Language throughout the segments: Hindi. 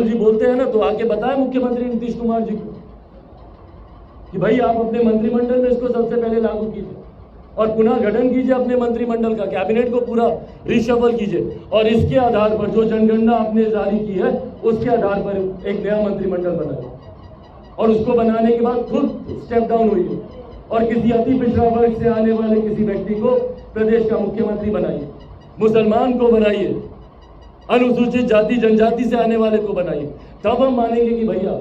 जी बोलते हैं ना, तो आके बताएं मुख्यमंत्री नीतीश कुमार जी को कि भाई आप अपने मंत्रिमंडल में इसको सबसे पहले लागू कीजिए और पुनः गठन कीजिए अपने मंत्रिमंडल का, कैबिनेट को पूरा रिशफल कीजिए और इसके आधार पर जो जनगणना आपने जारी की है उसके आधार पर एक नया मंत्रिमंडल बनाइए और उसको बनाने के बाद खुद स्टेप डाउन हुई और किसी अति पिछड़ा वर्ग से आने वाले किसी व्यक्ति को प्रदेश का मुख्यमंत्री बनाइए, मुसलमान को बनाइए, अनुसूचित जाति जनजाति से आने वाले को बनाइए, तब हम मानेंगे कि भैया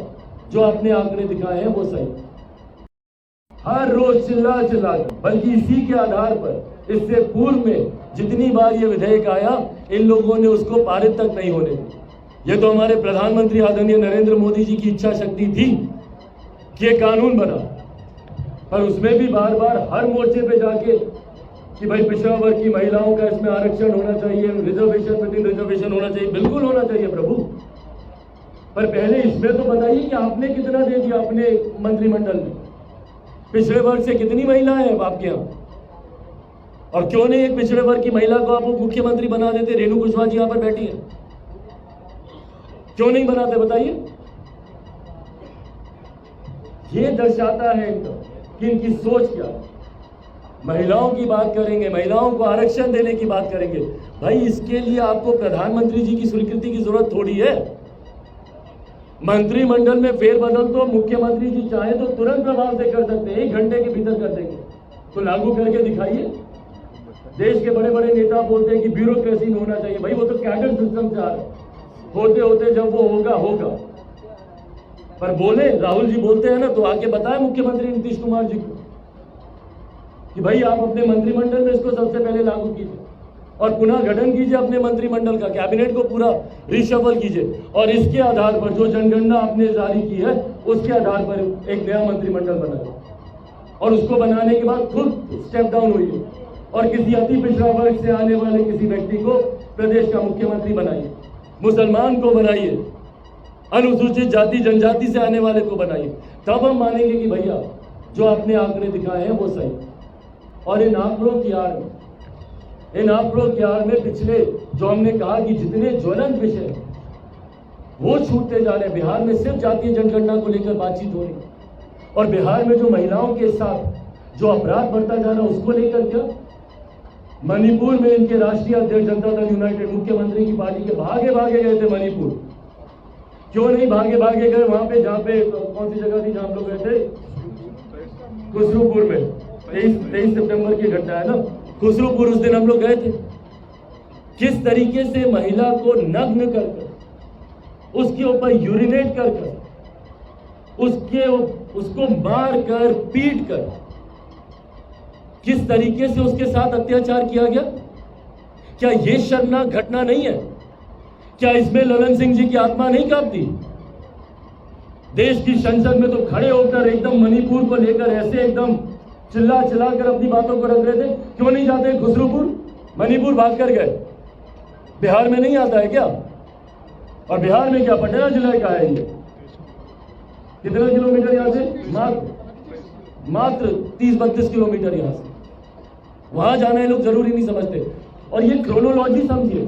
जो आपने आंकड़े दिखाए हैं वो सही। हर रोज चिल्ला बल्कि इसी के आधार पर इससे पूर्व में जितनी बार ये विधेयक आया इन लोगों ने उसको पारित तक नहीं होने दी। ये तो हमारे प्रधानमंत्री आदरणीय नरेंद्र मोदी जी की इच्छा शक्ति थी कि ये कानून बना, पर उसमें भी बार बार हर मोर्चे पे जाके कि भाई पिछड़ा वर्ग की महिलाओं का इसमें आरक्षण होना चाहिए, रिजर्वेशन विद इन रिजर्वेशन होना चाहिए। बिल्कुल होना चाहिए प्रभु, पर पहले इसमें तो बताइए कि आपने कितना दे दिया अपने मंत्रिमंडल में, पिछड़े वर्ग से कितनी महिलाएं हैं आपके यहाँ, और क्यों नहीं एक पिछड़े वर्ग की महिला को आप मुख्यमंत्री बना देते? रेणु कुशवाहा जी यहाँ पर बैठी है, क्यों नहीं बनाते बताइए? ये दर्शाता है कि इनकी सोच क्या है। महिलाओं की बात करेंगे, महिलाओं को आरक्षण देने की बात करेंगे, भाई इसके लिए आपको प्रधानमंत्री जी की स्वीकृति की जरूरत थोड़ी है। मंत्रिमंडल में फेरबदल तो मुख्यमंत्री जी चाहे तो तुरंत प्रभाव से कर सकते हैं, 1 घंटे के भीतर कर देंगे, तो लागू करके दिखाइए। देश के बड़े बड़े नेता बोलते हैं कि ब्यूरोक्रेसी में होना चाहिए, भाई वो तो कैडर सिस्टम से आ रहा है, होते होते जब वो होगा। पर बोले राहुल जी बोलते हैं ना, तो आके बताएं मुख्यमंत्री नीतीश कुमार जी को कि भाई आप अपने मंत्रिमंडल में इसको सबसे पहले लागू कीजिए और पुनः गठन कीजिए अपने मंत्रिमंडल का, कैबिनेट को पूरा रिशफल कीजिए और इसके आधार पर जो जनगणना आपने जारी की है उसके आधार पर एक नया मंत्रिमंडल बनाइए और उसको बनाने के बाद खुद स्टेप डाउन हुई और किसी अति पिछड़ा वर्ग से आने वाले किसी व्यक्ति को प्रदेश का मुख्यमंत्री बनाइए, मुसलमान को बनाइए, अनुसूचित जाति जनजाति से आने वाले को बनाइए, तब हम मानेंगे कि भैया जो आपने आंकड़े दिखाए हैं वो सही। और इन आंकड़ों की आड़ में पिछले जो हमने कहा कि जितने ज्वलंत विषय हैं वो छूटते जा रहे हैं। बिहार में सिर्फ जातीय जनगणना को लेकर बातचीत हो रही और बिहार में जो महिलाओं के साथ जो अपराध बढ़ता जा रहा है उसको लेकर क्या? मणिपुर में इनके राष्ट्रीय अध्यक्ष जनता दल यूनाइटेड मुख्यमंत्री की पार्टी के भागे गए थे मणिपुर। क्यों नहीं भागे गए वहां पे, जहां पे कौन सी जगह थी जहां हम लोग गए थे? खुसरूपुर में 23 सितंबर की घटना है ना, खुसरूपुर उस दिन हम लोग गए थे। किस तरीके से महिला को नग्न कर उसके ऊपर यूरिनेट कर उसको मार कर पीट कर किस तरीके से उसके साथ अत्याचार किया गया। क्या यह शर्मनाक घटना नहीं है? क्या इसमें ललन सिंह जी की आत्मा नहीं कांपती? देश की संसद में तो खड़े होकर एकदम मणिपुर को लेकर ऐसे एकदम चिल्ला कर अपनी बातों को रख रहे थे। क्यों नहीं जाते खुसरूपुर? मणिपुर भाग कर गए। बिहार में नहीं आता है क्या? और बिहार में क्या पटियाला जिला का है ये? कितना किलोमीटर यहां से? मात्र 30-32 किलोमीटर यहां से। वहां जाना है लोग जरूरी नहीं समझते। और ये क्रोनोलॉजी समझिए,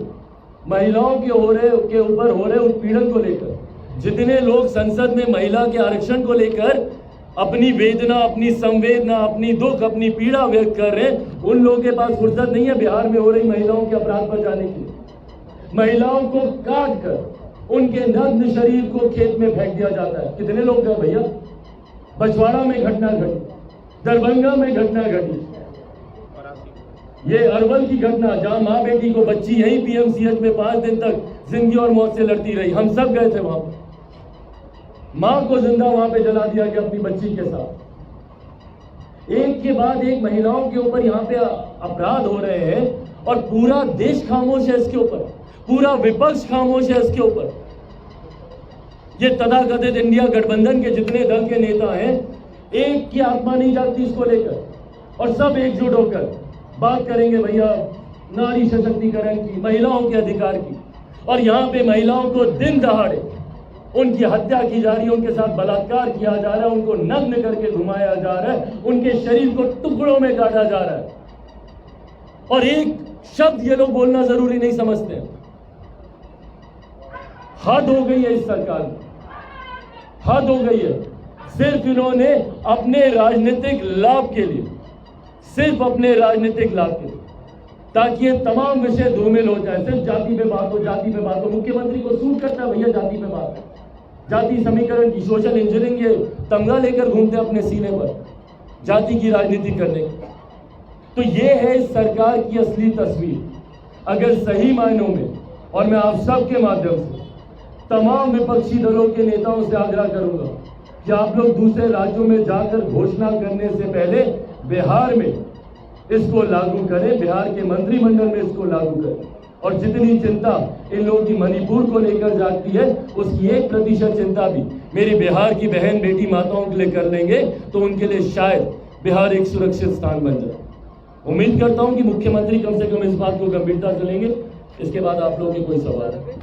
महिलाओं के ऊपर हो रहे उत्पीड़न को लेकर जितने लोग संसद में महिला के आरक्षण को लेकर अपनी वेदना, अपनी संवेदना, अपनी दुख, अपनी पीड़ा व्यक्त कर रहे हैं, उन लोगों के पास फुर्सत नहीं है बिहार में हो रही महिलाओं के अपराध पर जाने की। महिलाओं को काट कर उनके नग्न शरीर को खेत में फेंक दिया जाता है। कितने लोग गए भैया? बछवाड़ा में घटना घटी, दरभंगा में घटना घटी, ये अरवल की घटना जहां मां बेटी को बच्ची यही पीएमसीएच में 5 दिन तक जिंदगी और मौत से लड़ती रही। हम सब गए थे वहां पर, मां को जिंदा वहां पे जला दिया गया अपनी बच्ची के साथ। एक के बाद एक महिलाओं के ऊपर यहाँ पे अपराध हो रहे हैं और पूरा देश खामोश है इसके ऊपर, पूरा विपक्ष खामोश है इसके ऊपर। ये तथाकथित इंडिया गठबंधन के जितने दल के नेता हैं, एक की आत्मा नहीं जागती इसको लेकर और सब एकजुट होकर बात करेंगे भैया नारी सशक्तिकरण की, महिलाओं के अधिकार की। और यहाँ पे महिलाओं को दिन दहाड़े उनकी हत्या की जा रही है, उनके साथ बलात्कार किया जा रहा है, उनको नग्न करके घुमाया जा रहा है, उनके शरीर को टुकड़ों में काटा जा रहा है। और एक शब्द ये लोग बोलना जरूरी नहीं समझते। हद हो गई है इस सरकार में, हद हो गई है। सिर्फ इन्होंने अपने राजनीतिक लाभ के लिए, सिर्फ अपने राजनीतिक लाभ के लिए, ताकि ये तमाम विषय धूमिल हो जाए, सिर्फ जाति पे बात हो, जाति पे बात हो। मुख्यमंत्री को सूट करता है भैया जाति पे बात, जाति समीकरण की, सोशल इंजीनियरिंग, ये तमगा लेकर घूमते अपने सीने पर जाति की राजनीति करने की। तो ये है इस सरकार की असली तस्वीर। अगर सही मायनों में, और मैं आप सबके माध्यम से तमाम विपक्षी दलों के नेताओं से आग्रह करूंगा कि आप लोग दूसरे राज्यों में जाकर घोषणा करने से पहले बिहार में इसको लागू करें, बिहार के मंत्रिमंडल में इसको लागू करें। और जितनी चिंता इन लोगों की मणिपुर को लेकर जाती है, उसकी 1% चिंता भी मेरी बिहार की बहन बेटी माताओं के लिए कर लेंगे, तो उनके लिए शायद बिहार एक सुरक्षित स्थान बन जाए। उम्मीद करता हूं कि मुख्यमंत्री कम से कम इस बात को गंभीरता से लेंगे। इसके बाद आप लोगों के कोई सवाल है?